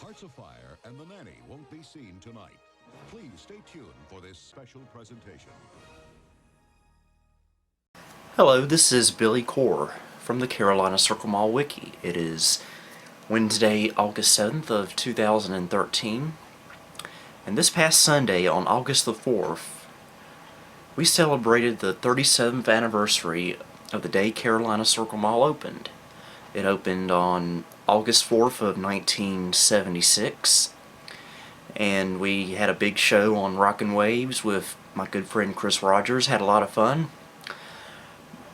Hearts of Fire and The Nanny won't be seen tonight. Please stay tuned for this special presentation. Hello, this is Billy Core from the Carolina Circle Mall Wiki. It is Wednesday, August 7th of 2013, and this past Sunday, on August the 4th, we celebrated the 37th anniversary of the day Carolina Circle Mall opened. It opened on August 4th of 1976, and we had a big show on Rockin' Waves with my good friend Chris Rogers. Had a lot of fun.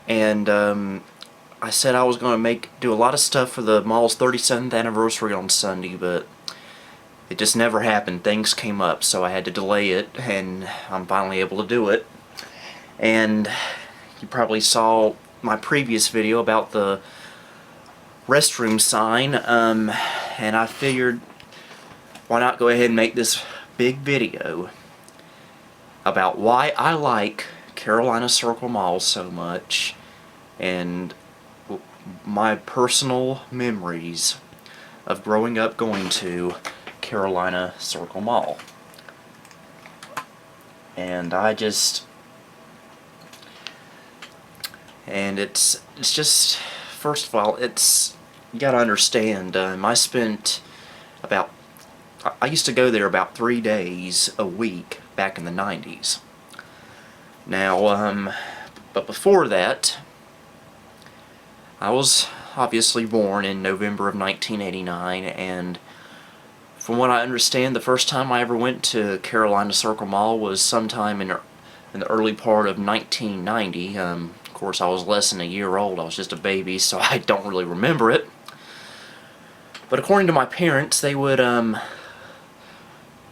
And I said I was going to do a lot of stuff for the mall's 37th anniversary on Sunday, but it just never happened. Things came up, so I had to delay it, and I'm finally able to do it. And you probably saw my previous video about the restroom sign, and I figured, why not go ahead and make this big video about why I like Carolina Circle Mall so much, and my personal memories of growing up going to Carolina Circle Mall. And it's just, first of all, you gotta understand, I used to go there about 3 days a week back in the 90s. Now, but before that, I was obviously born in November of 1989, and from what I understand, the first time I ever went to Carolina Circle Mall was sometime in the early part of 1990. Of course, I was less than a year old. I was just a baby, so I don't really remember it. But according to my parents, they would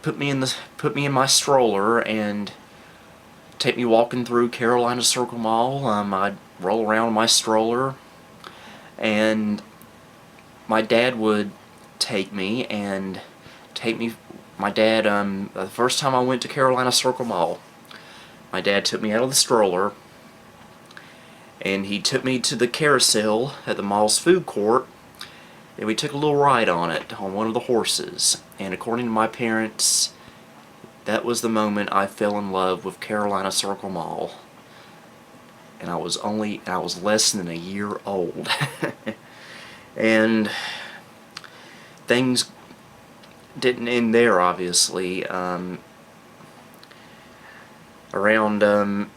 put me in my stroller and take me walking through Carolina Circle Mall. I'd roll around in my stroller, and my dad would take me. My dad, the first time I went to Carolina Circle Mall, my dad took me out of the stroller, and he took me to the carousel at the mall's food court, and we took a little ride on it, on one of the horses. And according to my parents, that was the moment I fell in love with Carolina Circle Mall. And I was less than a year old. And things didn't end there, obviously. Around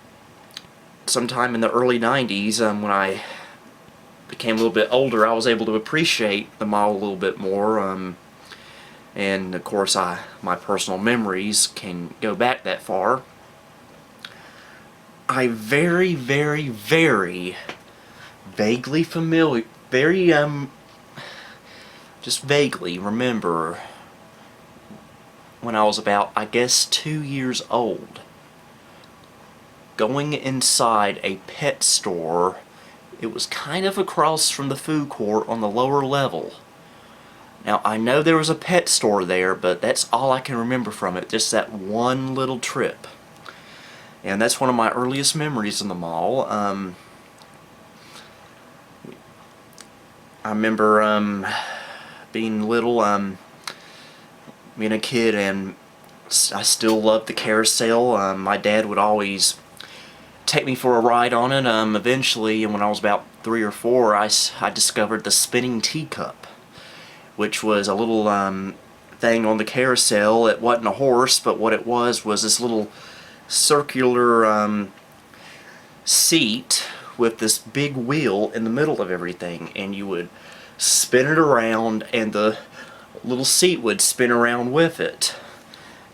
sometime in the early 90s, when I became a little bit older, I was able to appreciate the mall a little bit more. And of course, my personal memories can go back that far. I very, very, very vaguely just vaguely remember when I was about, I guess, 2 years old, going inside a pet store. It was kind of across from the food court on the lower level. Now, I know there was a pet store there, but that's all I can remember from it, just that one little trip. And that's one of my earliest memories in the mall. I remember being little, being a kid, and I still loved the carousel. My dad would always take me for a ride on it. Eventually, and when I was about 3 or 4, I discovered the Spinning Teacup, which was a little thing on the carousel. It wasn't a horse, but what it was this little circular seat with this big wheel in the middle of everything, and you would spin it around, and the little seat would spin around with it,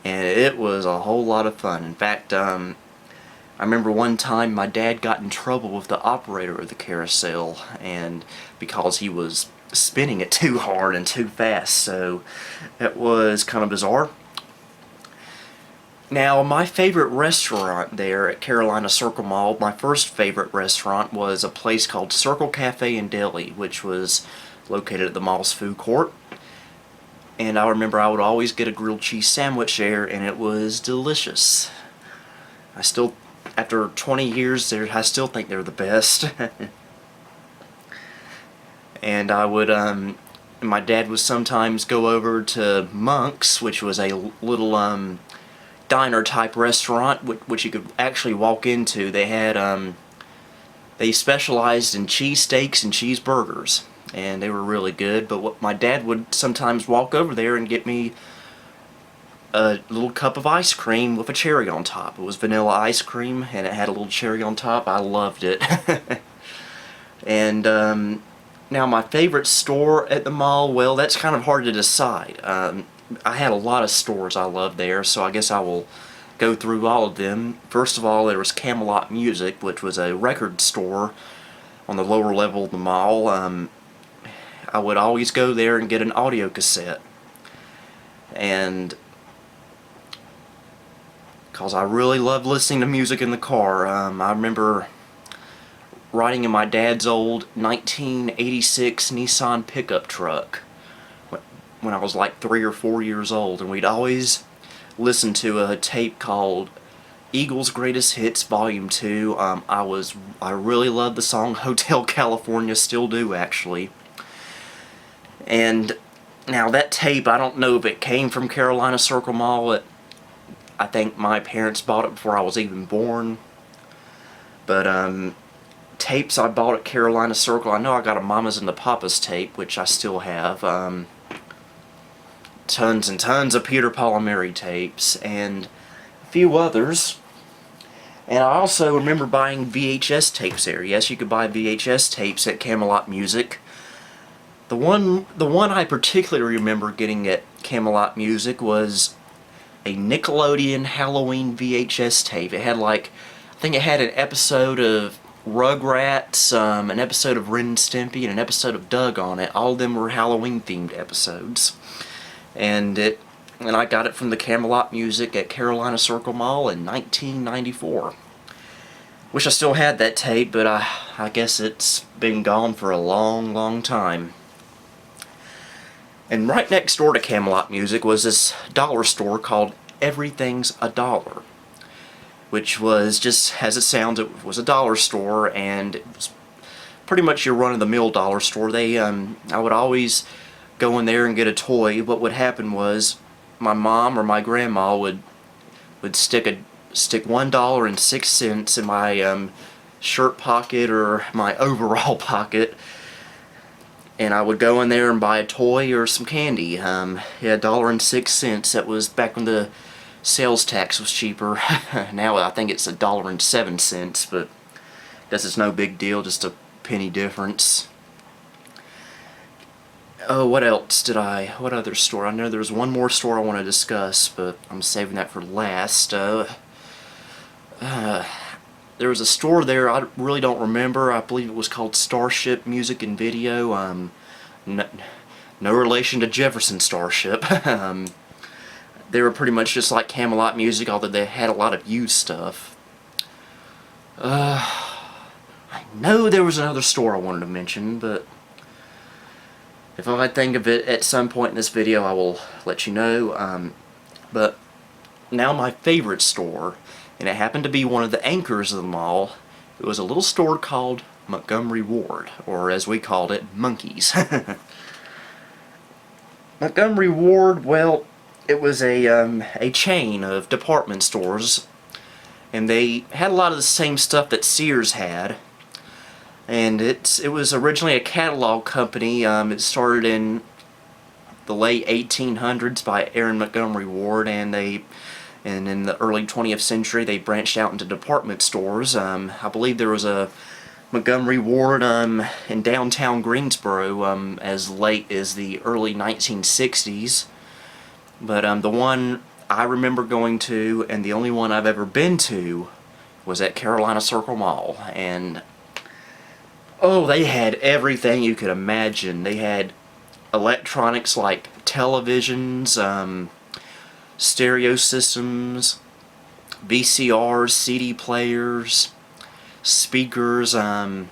and it was a whole lot of fun. In fact, I remember one time my dad got in trouble with the operator of the carousel, and because he was spinning it too hard and too fast, so it was kind of bizarre. Now, my favorite restaurant there at Carolina Circle Mall, my first favorite restaurant, was a place called Circle Cafe and Deli, which was located at the mall's food court. And I remember I would always get a grilled cheese sandwich there, and it was delicious. After 20 years there, I still think they're the best. And I would my dad would sometimes go over to Monk's, which was a little diner type restaurant which you could actually walk into. They had they specialized in cheesesteaks and cheeseburgers, and they were really good. But my dad would sometimes walk over there and get me a little cup of ice cream with a cherry on top. It was vanilla ice cream and it had a little cherry on top. I loved it. And now my favorite store at the mall, well, that's kind of hard to decide. I had a lot of stores I loved there, so I guess I will go through all of them. First of all, there was Camelot Music, which was a record store on the lower level of the mall. I would always go there and get an audio cassette, and because I really loved listening to music in the car. I remember riding in my dad's old 1986 Nissan pickup truck when I was like 3 or 4 years old, and we'd always listen to a tape called Eagles Greatest Hits Volume 2. I really loved the song Hotel California, still do actually. And now that tape, I don't know if it came from Carolina Circle Mall. I think my parents bought it before I was even born. But tapes I bought at Carolina Circle, I know I got a Mamas and the Papas tape, which I still have. Tons and tons of Peter, Paul, and Mary tapes, and a few others. And I also remember buying VHS tapes there. Yes, you could buy VHS tapes at Camelot Music. The one I particularly remember getting at Camelot Music was a Nickelodeon Halloween VHS tape. It had I think it had an episode of Rugrats, an episode of Ren and Stimpy, and an episode of Doug on it. All of them were Halloween themed episodes. And I got it from the Camelot Music at Carolina Circle Mall in 1994. Wish I still had that tape, but I guess it's been gone for a long, long time. And right next door to Camelot Music was this dollar store called Everything's a Dollar, which was just as it sounds. It was a dollar store, and it was pretty much your run-of-the-mill dollar store. I would always go in there and get a toy. What would happen was my mom or my grandma would stick $1.06 in my shirt pocket or my overall pocket, and I would go in there and buy a toy or some candy. Yeah, $1.06. That was back when the sales tax was cheaper. Now I think it's $1.07, but I guess it's no big deal, just a penny difference. Oh, what other store? I know there's one more store I want to discuss, but I'm saving that for last. There was a store there, I really don't remember. I believe it was called Starship Music and Video. No relation to Jefferson Starship. They were pretty much just like Camelot Music, although they had a lot of used stuff. I know there was another store I wanted to mention, but if I think of it at some point in this video, I will let you know. But now my favorite store, and it happened to be one of the anchors of the mall. It was a little store called Montgomery Ward, or as we called it, Monkeys. Montgomery Ward, well, it was a chain of department stores, and they had a lot of the same stuff that Sears had. And it was originally a catalog company. It started in the late 1800s by Aaron Montgomery Ward, and in the early 20th century they branched out into department stores. I believe there was a Montgomery Ward in downtown Greensboro as late as the early 1960s. But the one I remember going to, and the only one I've ever been to, was at Carolina Circle Mall. And oh, they had everything you could imagine. They had electronics like televisions, stereo systems, VCRs, CD players, speakers, and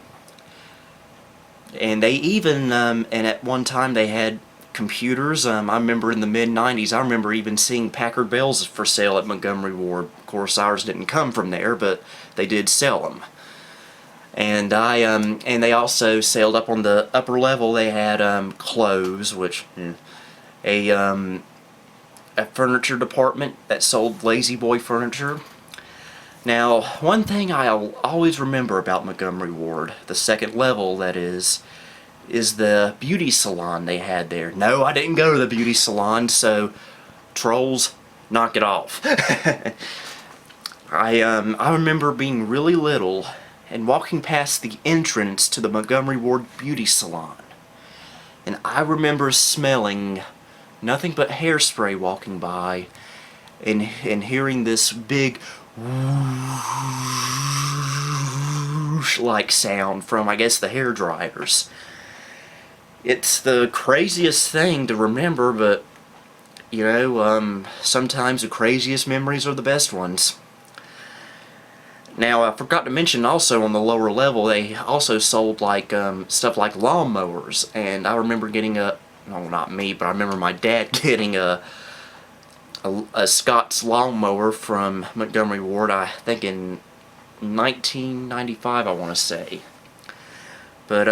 they even, and at one time they had computers. I remember in the mid-90s, I remember even seeing Packard Bells for sale at Montgomery Ward. Of course, ours didn't come from there, but they did sell them. And and they also sailed up on the upper level. They had clothes, which a furniture department that sold Lazy Boy furniture. Now, one thing I'll always remember about Montgomery Ward, the second level that is the beauty salon they had there. No, I didn't go to the beauty salon, so trolls, knock it off. I remember being really little and walking past the entrance to the Montgomery Ward beauty salon. And I remember smelling nothing but hairspray walking by and hearing this big whoosh-like sound from, I guess, the hair dryers. It's the craziest thing to remember, but, you know, sometimes the craziest memories are the best ones. Now, I forgot to mention also on the lower level, they also sold like stuff like lawnmowers, and I remember getting no, not me, but I remember my dad getting a Scott's lawnmower from Montgomery Ward, I think in 1995, I want to say. But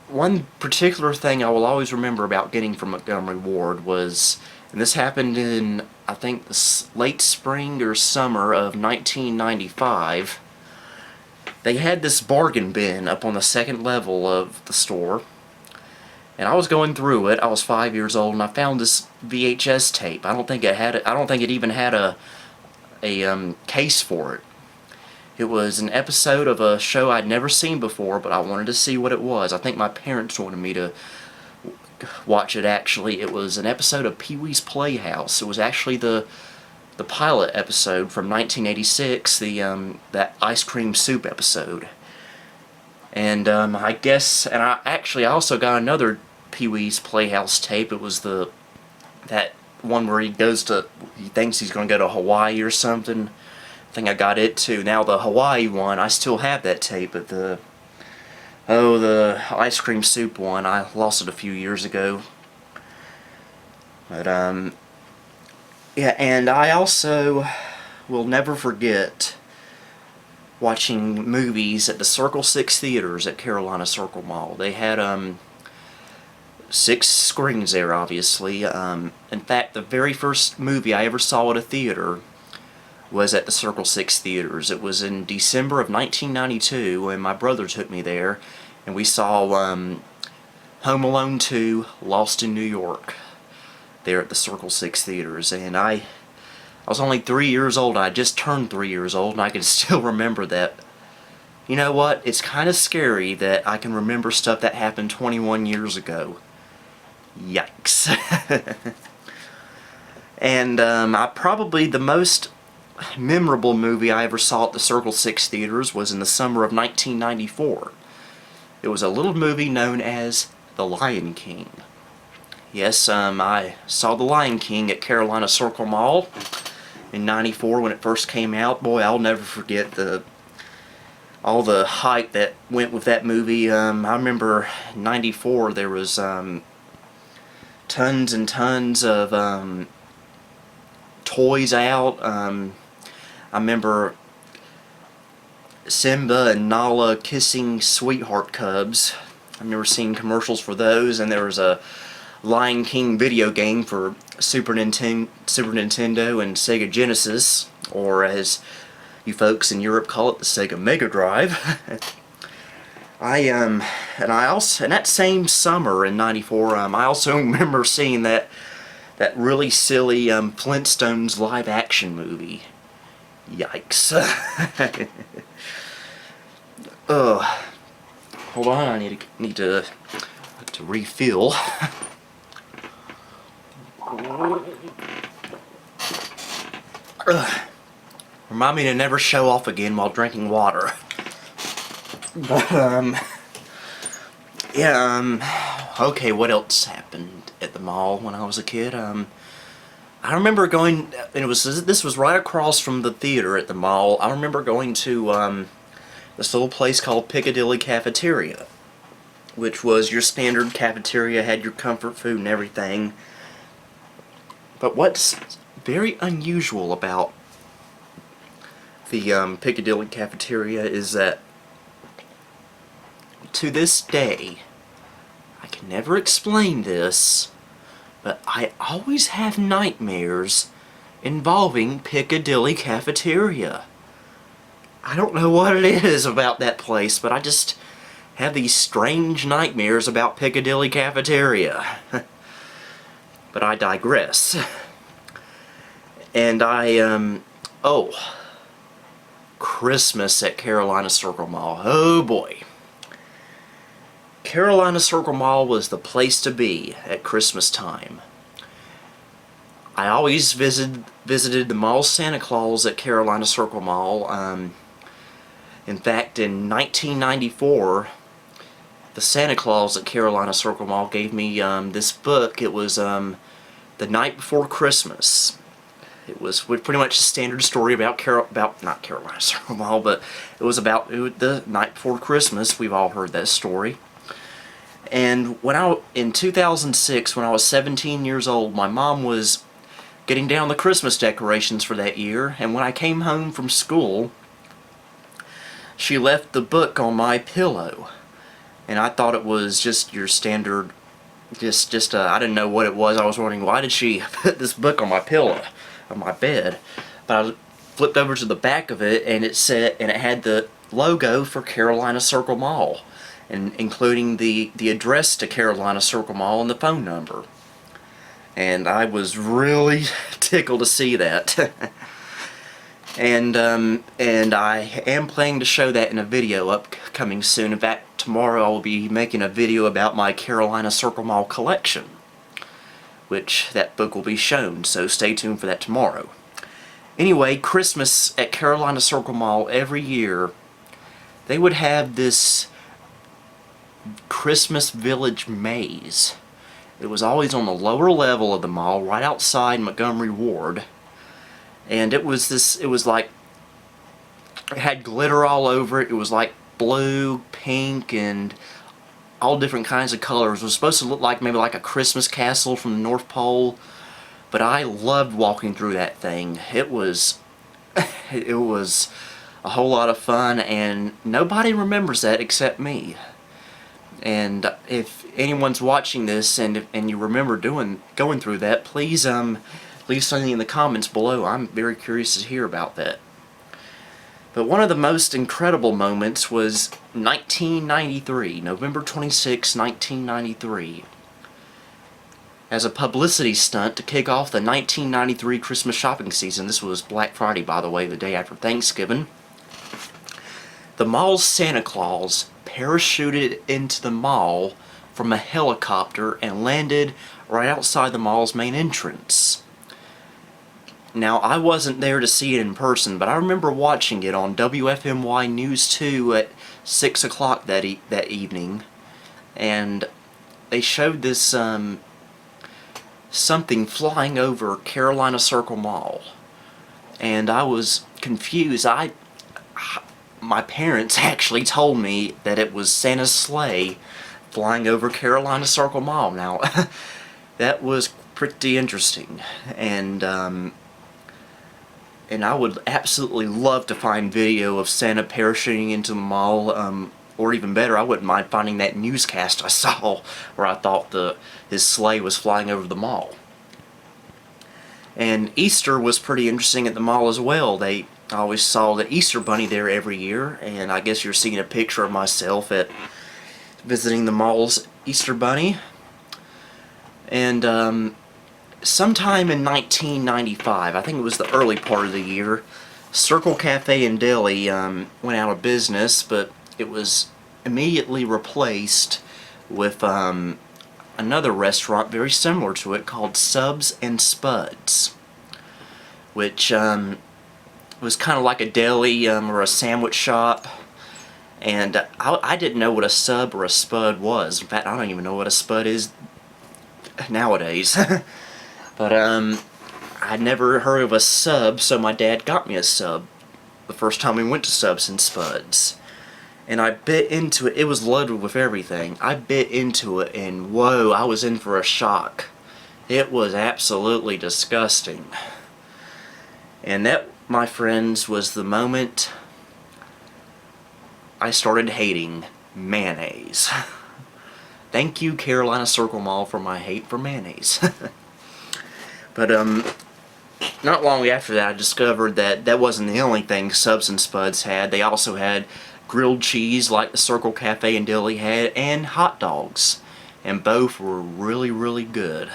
one particular thing I will always remember about getting from Montgomery Ward was, and this happened in, I think, the late spring or summer of 1995, they had this bargain bin up on the second level of the store, and I was going through it. I was 5 years old, and I found this VHS tape. I don't think it even had a case for it. It was an episode of a show I'd never seen before, but I wanted to see what it was. I think my parents wanted me to watch it, actually. It was an episode of Pee-wee's Playhouse. It was actually the pilot episode from 1986, that ice cream soup episode. And I guess, and I also got another Pee-wee's Playhouse tape. It was that one where he thinks he's going to go to Hawaii or something. I think I got it too. Now the Hawaii one, I still have that tape, but the ice cream soup one, I lost it a few years ago. But yeah, and I also will never forget watching movies at the Circle 6 theaters at Carolina Circle Mall. They had 6 screens there, obviously. In fact, the very first movie I ever saw at a theater was at the Circle 6 theaters. It was in December of 1992, and my brother took me there, and we saw Home Alone 2, Lost in New York, there at the Circle 6 theaters. And I was only 3 years old. I just turned 3 years old, and I can still remember that. You know what? It's kind of scary that I can remember stuff that happened 21 years ago. Yikes. And probably the most memorable movie I ever saw at the Circle 6 theaters was in the summer of 1994. It was a little movie known as The Lion King. Yes, I saw The Lion King at Carolina Circle Mall in '94 when it first came out. Boy, I'll never forget all the hype that went with that movie. I remember in '94 there was tons and tons of toys out. I remember Simba and Nala kissing sweetheart cubs. I remember seeing commercials for those, and there was a Lion King video game for Super Nintendo and Sega Genesis, or as you folks in Europe call it, the Sega Mega Drive. And that same summer in '94, I also remember seeing that really silly Flintstones live action movie. Yikes. Hold on, I need to refill. Remind me to never show off again while drinking water. But yeah, okay, what else happened at the mall when I was a kid? I remember going, and this was right across from the theater at the mall. I remember going to this little place called Piccadilly Cafeteria, which was your standard cafeteria, had your comfort food and everything. But what's very unusual about the Piccadilly cafeteria is that to this day, I can never explain this, but I always have nightmares involving Piccadilly cafeteria. I don't know what it is about that place, but I just have these strange nightmares about Piccadilly cafeteria. But I digress. And oh, Christmas at Carolina Circle Mall. Oh boy. Carolina Circle Mall was the place to be at Christmas time. I always visited the mall Santa Claus at Carolina Circle Mall. In fact, in 1994, the Santa Claus at Carolina Circle Mall gave me this book. It was The Night Before Christmas. It was pretty much a standard story about not Carolina Circle Mall, but it was about the night before Christmas. We've all heard that story. And in 2006, when I was 17 years old, my mom was getting down the Christmas decorations for that year, and when I came home from school, she left the book on my pillow. And I thought it was just your standard, I didn't know what it was. I was wondering, why did she put this book on my pillow, on my bed? But I flipped over to the back of it, and it had the logo for Carolina Circle Mall, and including the address to Carolina Circle Mall and the phone number. And I was really tickled to see that. And I am planning to show that in a video upcoming soon. In fact, tomorrow I will be making a video about my Carolina Circle Mall collection, which that book will be shown, so stay tuned for that tomorrow. Anyway, Christmas at Carolina Circle Mall every year, they would have this Christmas Village maze. It was always on the lower level of the mall, right outside Montgomery Ward. And it was like, it had glitter all over it. It was like blue, pink, and all different kinds of colors. It was supposed to look like maybe like a Christmas castle from the North Pole. But I loved walking through that thing. It was a whole lot of fun, and nobody remembers that except me. And if anyone's watching this and you remember going through that, please leave something in the comments below. I'm very curious to hear about that. But one of the most incredible moments was 1993, November 26, 1993. As a publicity stunt to kick off the 1993 Christmas shopping season, this was Black Friday, by the way, the day after Thanksgiving, the mall's Santa Claus parachuted into the mall from a helicopter and landed right outside the mall's main entrance. Now, I wasn't there to see it in person, but I remember watching it on WFMY News 2 at 6 o'clock that evening, and they showed this something flying over Carolina Circle Mall, and I was confused. My parents actually told me that it was Santa's sleigh flying over Carolina Circle Mall. Now, that was pretty interesting, and I would absolutely love to find video of Santa parachuting into the mall, or even better, I wouldn't mind finding that newscast I saw where I thought his sleigh was flying over the mall. And Easter was pretty interesting at the mall as well. I always saw the Easter Bunny there every year, and I guess you're seeing a picture of myself at visiting the mall's Easter Bunny. And sometime in 1995, I think it was the early part of the year, Circle Cafe and Deli went out of business, but it was immediately replaced with another restaurant very similar to it called Subs and Spuds, which was kind of like a deli or a sandwich shop. And I didn't know what a sub or a spud was. In fact, I don't even know what a spud is nowadays. But I'd never heard of a sub, so my dad got me a sub the first time we went to Subs and Spuds. And I bit into it. It was loaded with everything. I bit into it, and whoa, I was in for a shock. It was absolutely disgusting. And that my friends, was the moment I started hating mayonnaise. Thank you, Carolina Circle Mall, for my hate for mayonnaise. But not long after that, I discovered that that wasn't the only thing Substance Buds had. They also had grilled cheese, like the Circle Cafe and Deli had, and hot dogs. And both were really, really good.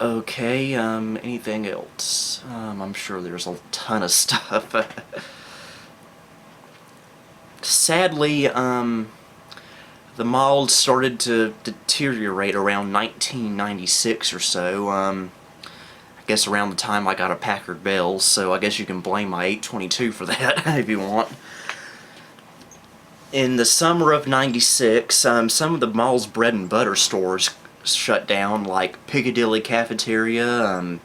Okay, anything else? I'm sure there's a ton of stuff. Sadly, the mall started to deteriorate around 1996 or so. I guess around the time I got a Packard Bell, so I guess you can blame my 822 for that if you want. In the summer of '96, some of the mall's bread and butter stores shut down, like Piccadilly Cafeteria,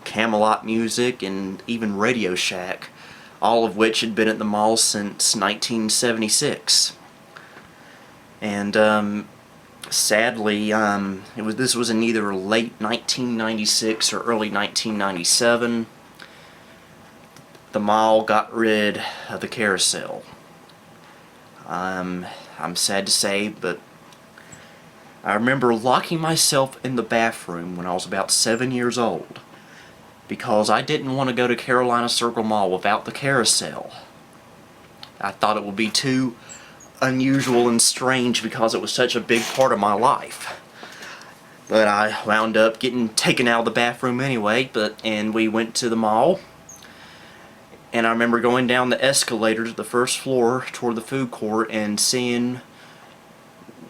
Camelot Music, and even Radio Shack, all of which had been at the mall since 1976. And sadly, this was in either late 1996 or early 1997. The mall got rid of the carousel. I'm sad to say, but I remember locking myself in the bathroom when I was about 7 years old because I didn't want to go to Carolina Circle Mall without the carousel. I thought it would be too unusual and strange because it was such a big part of my life. But I wound up getting taken out of the bathroom anyway, and we went to the mall. And I remember going down the escalator to the first floor toward the food court and seeing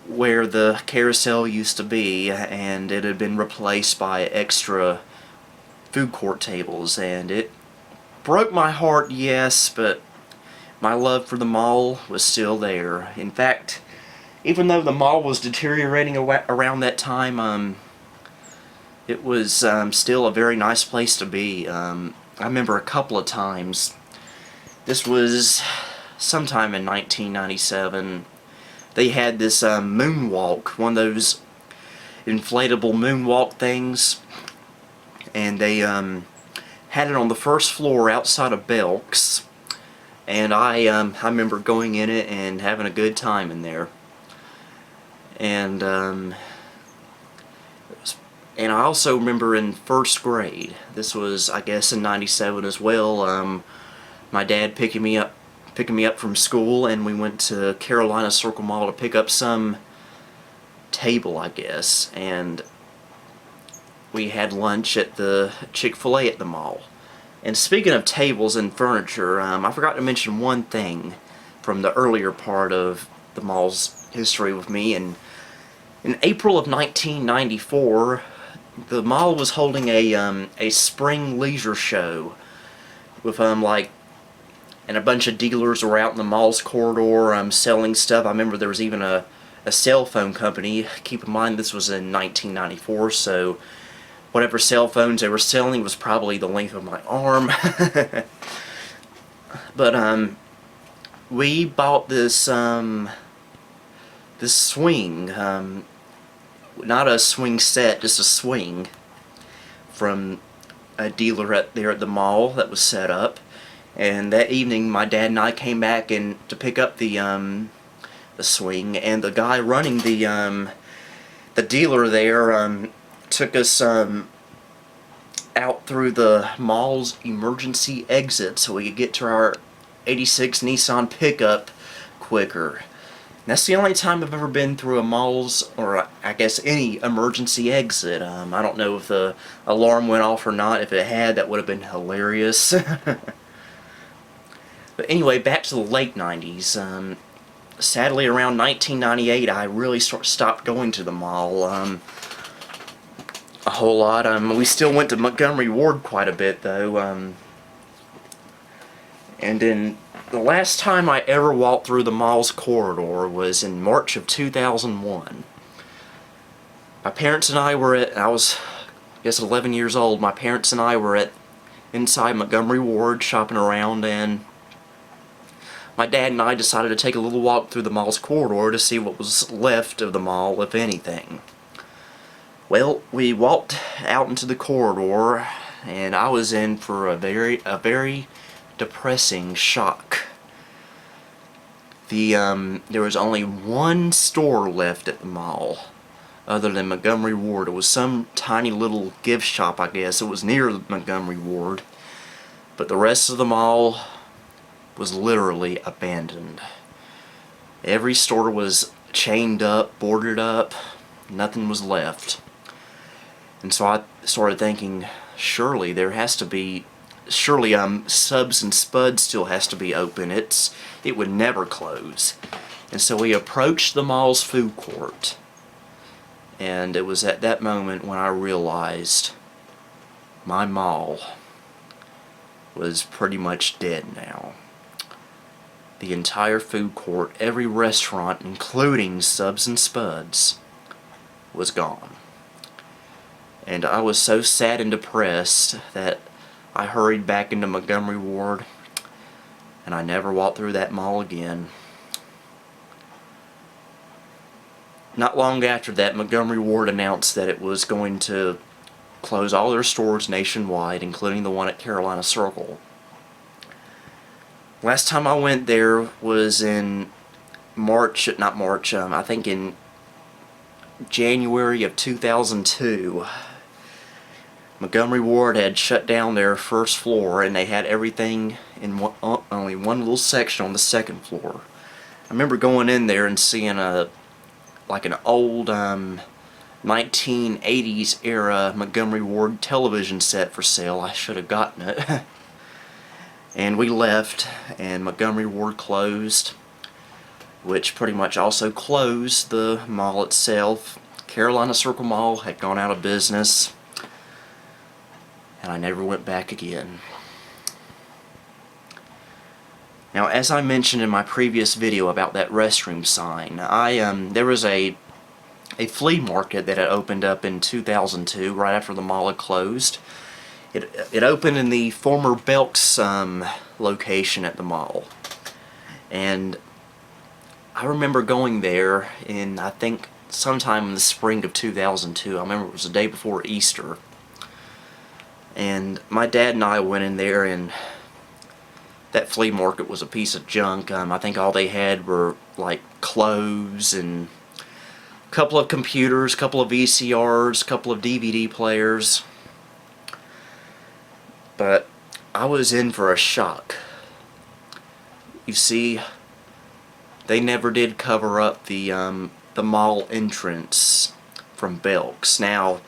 where the carousel used to be, and it had been replaced by extra food court tables, and it broke my heart, yes, but my love for the mall was still there. In fact, even though the mall was deteriorating around that time, it was still a very nice place to be. I remember a couple of times, this was sometime in 1997, they had this moonwalk, one of those inflatable moonwalk things, and they had it on the first floor outside of Belk's, and I remember going in it and having a good time in there. And I also remember in first grade, this was I guess in '97 as well, my dad picking me up from school, and we went to Carolina Circle Mall to pick up some table, I guess, and we had lunch at the Chick-fil-A at the mall. And speaking of tables and furniture, I forgot to mention one thing from the earlier part of the mall's history with me. And in April of 1994, the mall was holding a spring leisure show with and a bunch of dealers were out in the mall's corridor selling stuff. I remember there was even a cell phone company. Keep in mind this was in 1994, so whatever cell phones they were selling was probably the length of my arm. But we bought this this swing, not a swing set, just a swing, from a dealer there at the mall that was set up. And that evening, my dad and I came back to pick up the swing, and the guy running the dealer there took us out through the mall's emergency exit so we could get to our '86 Nissan pickup quicker. And that's the only time I've ever been through a mall's, or I guess any emergency exit. I don't know if the alarm went off or not. If it had, that would have been hilarious. But anyway, back to the late 90s. Sadly, around 1998, I really stopped going to the mall a whole lot. We still went to Montgomery Ward quite a bit, though. And then the last time I ever walked through the mall's corridor was in March of 2001. My parents and I were I was, I guess, 11 years old. My parents and I were inside Montgomery Ward shopping around, and my dad and I decided to take a little walk through the mall's corridor to see what was left of the mall, if anything. Well, we walked out into the corridor, and I was in for a very depressing shock. There was only one store left at the mall, other than Montgomery Ward. It was some tiny little gift shop, I guess. It was near Montgomery Ward, but the rest of the mall was literally abandoned. Every store was chained up, boarded up, nothing was left. And so I started thinking, surely Subs and Spuds still has to be open. It would never close. And so we approached the mall's food court, and it was at that moment when I realized my mall was pretty much dead now. The entire food court, every restaurant, including Subs and Spuds, was gone. And I was so sad and depressed that I hurried back into Montgomery Ward, and I never walked through that mall again. Not long after that, Montgomery Ward announced that it was going to close all their stores nationwide, including the one at Carolina Circle. Last time I went there was in I think in January of 2002. Montgomery Ward had shut down their first floor, and they had everything in only one little section on the second floor. I remember going in there and seeing an old 1980s era Montgomery Ward television set for sale. I should have gotten it. And we left, and Montgomery Ward closed, which pretty much also closed the mall itself. Carolina Circle Mall had gone out of business, and I never went back again. Now, as I mentioned in my previous video about that restroom sign, there was a flea market that had opened up in 2002, right after the mall had closed. It opened in the former Belk's location at the mall, and I remember going there in, I think, sometime in the spring of 2002. I remember it was the day before Easter, and my dad and I went in there, and that flea market was a piece of junk. I think all they had were like clothes and a couple of computers, a couple of VCRs, a couple of DVD players. But I was in for a shock. You see, they never did cover up the mall entrance from Belk's. Now,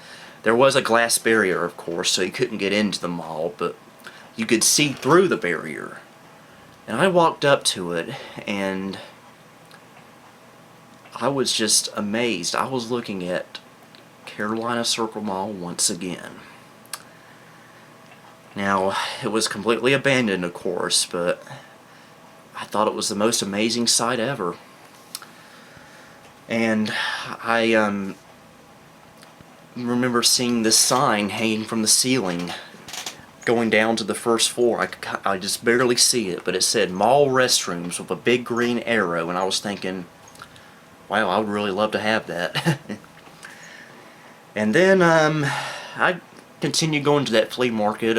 there was a glass barrier, of course, so you couldn't get into the mall, but you could see through the barrier. And I walked up to it, and I was just amazed. I was looking at Carolina Circle Mall once again. Now, it was completely abandoned, of course, but I thought it was the most amazing sight ever. And I remember seeing this sign hanging from the ceiling going down to the first floor. I just barely see it, but it said mall restrooms with a big green arrow, and I was thinking, wow, I would really love to have that. And then I continued going to that flea market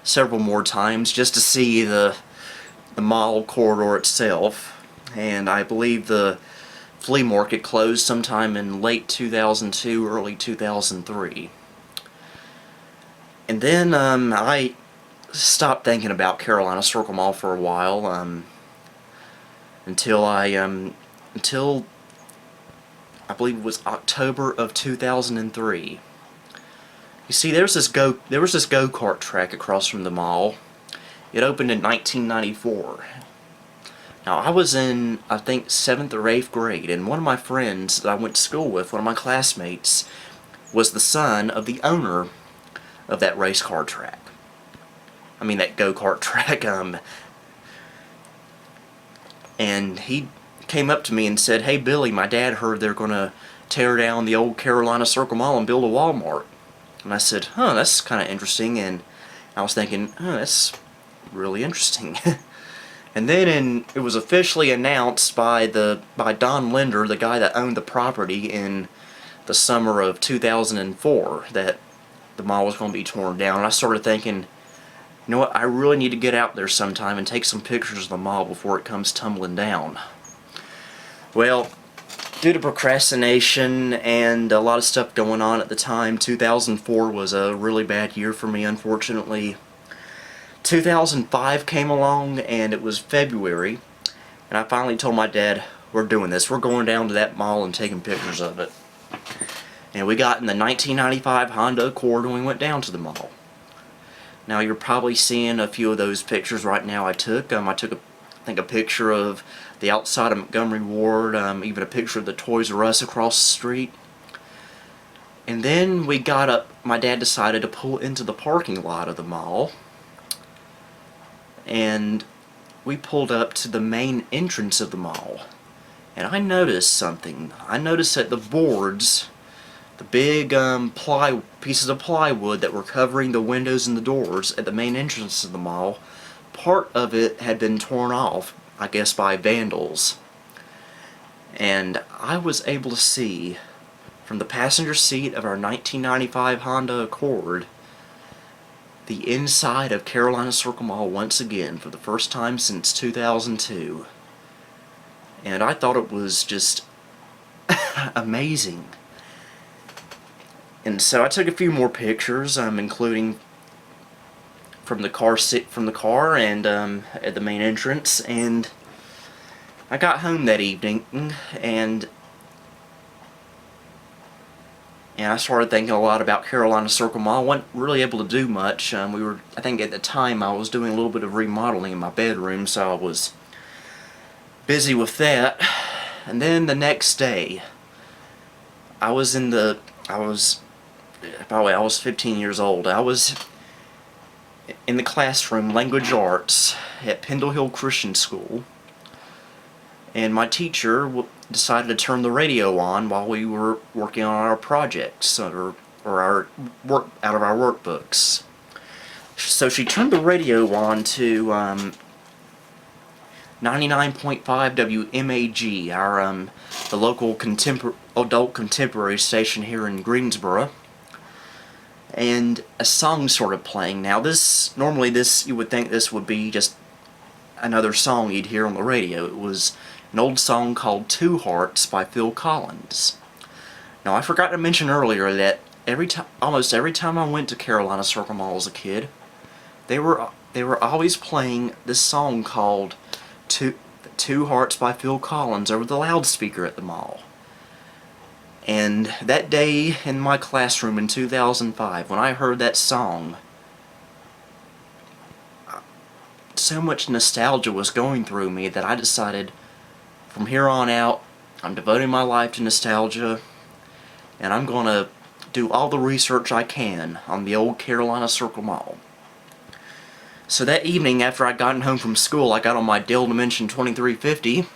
several more times just to see the mall corridor itself, and I believe the flea market closed sometime in late 2002, early 2003. And then I stopped thinking about Carolina Circle Mall for a while, until I believe it was October of 2003. You see, there was this go-kart track across from the mall. It opened in 1994. Now, I was in, I think, 7th or 8th grade, and one of my friends that I went to school with, one of my classmates, was the son of the owner of that race car track. I mean, that go-kart track. And he came up to me and said, "Hey, Billy, my dad heard they're going to tear down the old Carolina Circle Mall and build a Walmart." And I said, "Huh, that's kind of interesting." And I was thinking, "Oh, that's really interesting." And then it was officially announced by Don Linder, the guy that owned the property, in the summer of 2004, that the mall was going to be torn down. And I started thinking, you know what, I really need to get out there sometime and take some pictures of the mall before it comes tumbling down. Well, due to procrastination and a lot of stuff going on at the time, 2004 was a really bad year for me, unfortunately. 2005 came along, and it was February, and I finally told my dad, we're doing this. We're going down to that mall and taking pictures of it. And we got in the 1995 Honda Accord and we went down to the mall. Now you're probably seeing a few of those pictures right now I took. I took, I think, a picture of the outside of Montgomery Ward, even a picture of the Toys R Us across the street. And then we got up, my dad decided to pull into the parking lot of the mall. And we pulled up to the main entrance of the mall. And I noticed something. I noticed that the boards, the big pieces of plywood that were covering the windows and the doors at the main entrance of the mall, part of it had been torn off, I guess by vandals. And I was able to see from the passenger seat of our 1995 Honda Accord the inside of Carolina Circle Mall once again for the first time since 2002. And I thought it was just amazing. And so I took a few more pictures, including from the car and at the main entrance. And I got home that evening, and I started thinking a lot about Carolina Circle Mall. I wasn't really able to do much. I think at the time I was doing a little bit of remodeling in my bedroom, so I was busy with that. And then the next day, I was 15 years old. I was in the classroom, language arts, at Pendle Hill Christian School, and my teacher decided to turn the radio on while we were working on our projects, or our work out of our workbooks. So she turned the radio on to 99.5 WMAG, the local adult contemporary station here in Greensboro. And a song started playing. Now normally you would think this would be just another song you'd hear on the radio. It was an old song called Two Hearts by Phil Collins. Now I forgot to mention earlier that almost every time I went to Carolina Circle Mall as a kid, they were always playing this song called Two Hearts by Phil Collins over the loudspeaker at the mall. And that day in my classroom in 2005, when I heard that song, so much nostalgia was going through me that I decided from here on out, I'm devoting my life to nostalgia, and I'm going to do all the research I can on the old Carolina Circle Mall. So that evening, after I'd gotten home from school, I got on my Dell Dimension 2350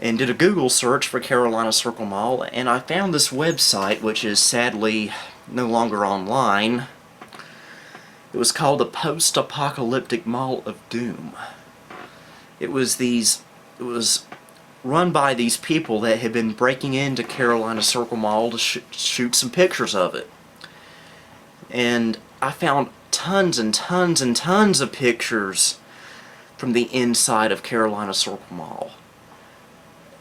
and did a Google search for Carolina Circle Mall, and I found this website, which is sadly no longer online. It was called the Post-Apocalyptic Mall of Doom. It was run by these people that had been breaking into Carolina Circle Mall to shoot some pictures of it. And I found tons and tons and tons of pictures from the inside of Carolina Circle Mall.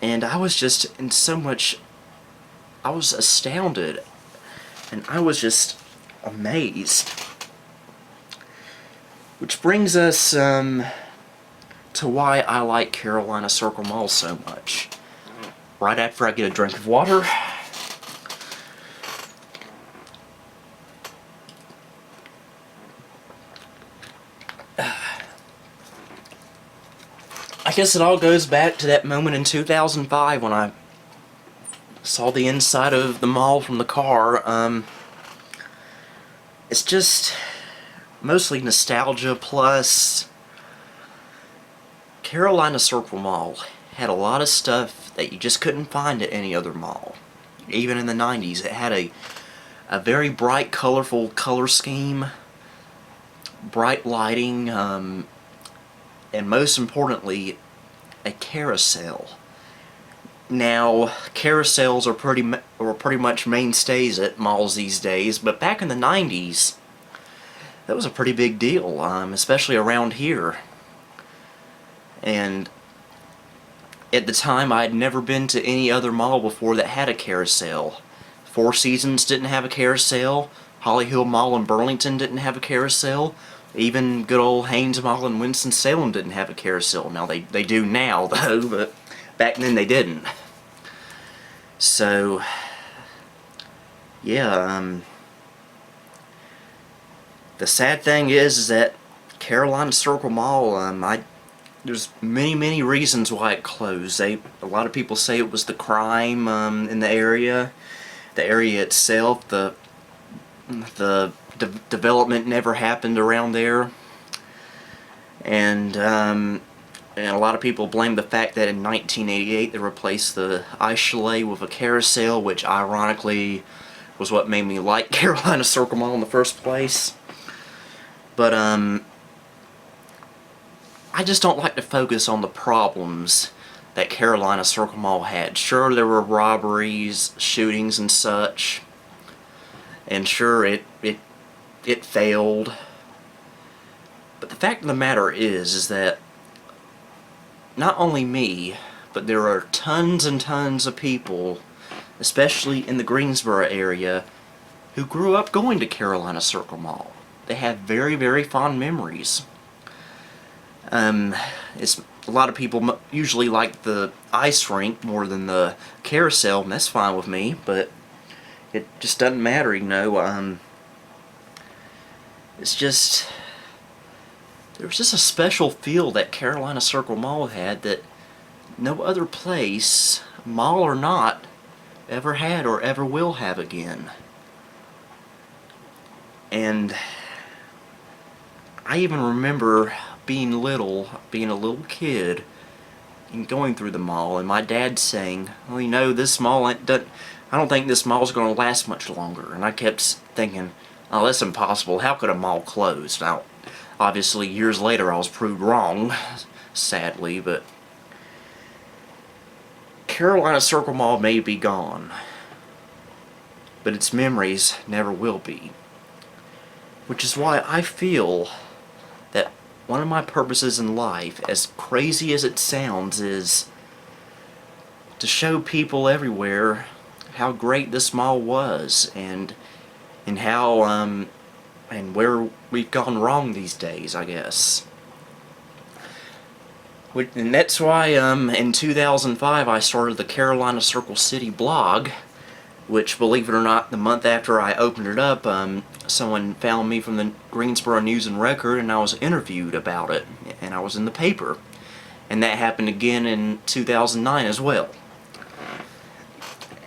And I was just I was astounded, and I was just amazed. Which brings us to why I like Carolina Circle Mall so much. Right after I get a drink of water. I guess it all goes back to that moment in 2005 when I saw the inside of the mall from the car. It's just mostly nostalgia, plus Carolina Circle Mall had a lot of stuff that you just couldn't find at any other mall. Even in the 90s, it had a very bright, colorful color scheme, bright lighting, and most importantly, a carousel. Now, carousels are pretty much mainstays at malls these days, but back in the 90s, that was a pretty big deal, especially around here. And at the time, I had never been to any other mall before that had a carousel. Four Seasons didn't have a carousel. Holly Hill Mall in Burlington didn't have a carousel. Even good old Haynes Mall in Winston-Salem didn't have a carousel. Now they do now, though, but back then they didn't. So, yeah, the sad thing is that Carolina Circle Mall, there's many reasons why it closed. A lot of people say it was the crime in the area itself. The development never happened around there, and a lot of people blame the fact that in 1988 they replaced the ice chalet with a carousel, which ironically was what made me like Carolina Circle Mall in the first place. But I just don't like to focus on the problems that Carolina Circle Mall had. Sure, there were robberies, shootings and such, and sure, it failed. But the fact of the matter is that not only me, but there are tons and tons of people, especially in the Greensboro area, who grew up going to Carolina Circle Mall. They have very fond memories. It's a lot of people usually like the ice rink more than the carousel, and that's fine with me, but it just doesn't matter, you know. It's just, there was just a special feel that Carolina Circle Mall had that no other place, mall or not, ever had or ever will have again. And I even remember being a little kid, and going through the mall, and my dad saying, well, you know, this mall I don't think this mall's going to last much longer. And I kept thinking, oh, that's impossible. How could a mall close? Now, obviously, years later, I was proved wrong, sadly, but Carolina Circle Mall may be gone, but its memories never will be. Which is why I feel that one of my purposes in life, as crazy as it sounds, is to show people everywhere how great this mall was, and how and where we've gone wrong these days, I guess. And that's why in 2005 I started the Carolina Circle City blog, which, believe it or not, the month after I opened it up, someone found me from the Greensboro News and Record, and I was interviewed about it, and I was in the paper. And that happened again in 2009 as well.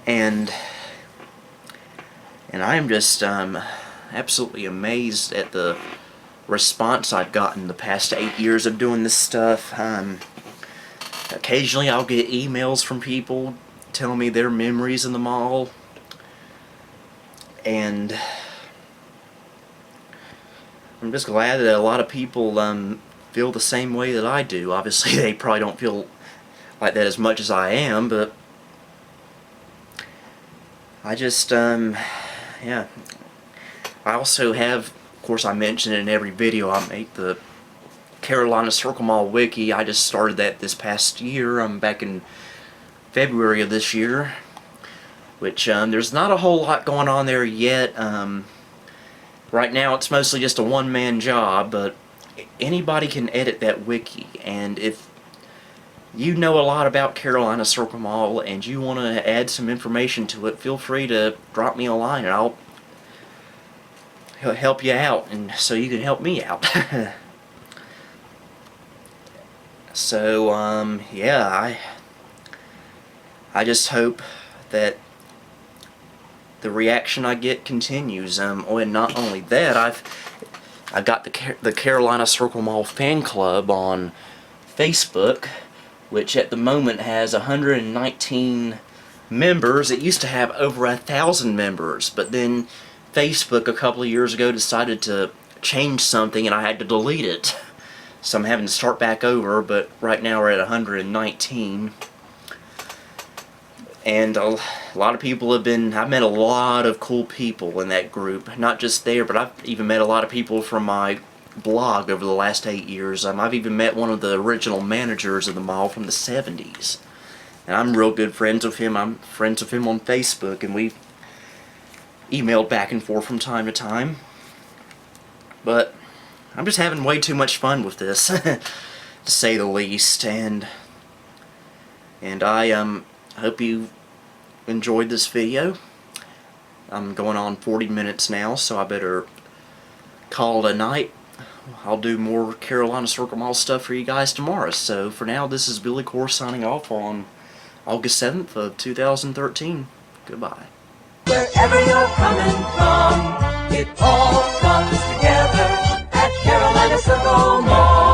And I am just absolutely amazed at the response I've gotten the past 8 years of doing this stuff. Occasionally I'll get emails from people telling me their memories in the mall, and I'm just glad that a lot of people feel the same way that I do. Obviously they probably don't feel like that as much as I am, but I just, yeah. I also have, of course, I mention it in every video I make, the Carolina Circle Mall Wiki. I just started that this past year, back in February of this year, which there's not a whole lot going on there yet. Right now it's mostly just a one-man job, but anybody can edit that wiki, and if you know a lot about Carolina Circle Mall and you want to add some information to it, feel free to drop me a line and I'll help you out, and so you can help me out. So yeah, I just hope that the reaction I get continues. And not only that, I've got the Carolina Circle Mall fan club on Facebook, which at the moment has 119 members. It used to have over 1,000 members, but then Facebook a couple of years ago decided to change something and I had to delete it. So I'm having to start back over, but right now we're at 119. And a lot of people have been, I've met a lot of cool people in that group. Not just there, but I've even met a lot of people from my blog over the last 8 years. I've even met one of the original managers of the mall from the 70s. And I'm real good friends with him. I'm friends with him on Facebook, and we've emailed back and forth from time to time. But I'm just having way too much fun with this, to say the least. And I hope you enjoyed this video. I'm going on 40 minutes now, so I better call it a night. I'll do more Carolina Circle Mall stuff for you guys tomorrow. So for now, this is Billy Core signing off on August 7th of 2013. Goodbye. Wherever you're coming from, it all comes together at Carolina Circle Mall.